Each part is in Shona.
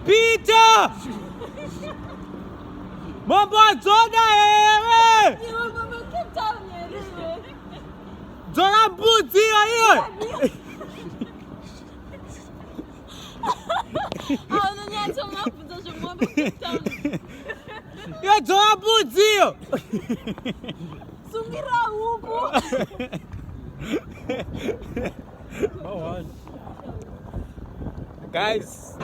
Peter! Mambo adzona here! Iwe mama Cape Town here. Dzona mbudzi iwe! Unonyatsa mabvunzo zvemwambo Cape Town. Iwe dzona mbudzi iyo! Sungira huku. Guys,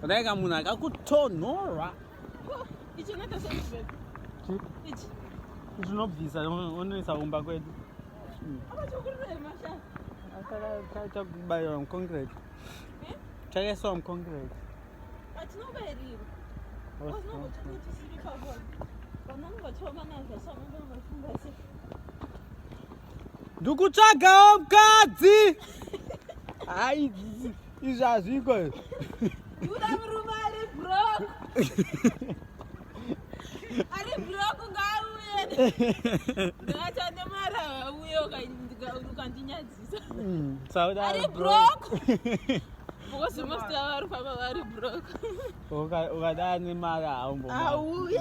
rega munhu akakutonhora. Ichi unoita sei baby? Ichi. Zvinobvisa unoisa kumba kwedu. Akachokurira mashaka. Takabayiwa muconcrete. Takaiswa muconcrete. Atinobayiriwa. Wazinongochoti tisiri pabona. Vanongochoma nazvasamangamafunga sei. Ndikutsvagawo mukadzi. Hai, izvi hazviko. Uda murume ari broke. Ari broke ngauye. Ndakatane mara auye ukandinyadzisa. Ari broke. Because most vari famba vari broke. Ukadaa nemari haumbo. Auye.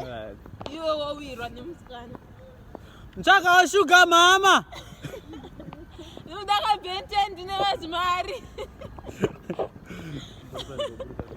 Iwe wawirwa nemusikana. Ntsvagawo sugar mama. Ndakabhete ndine vazimari.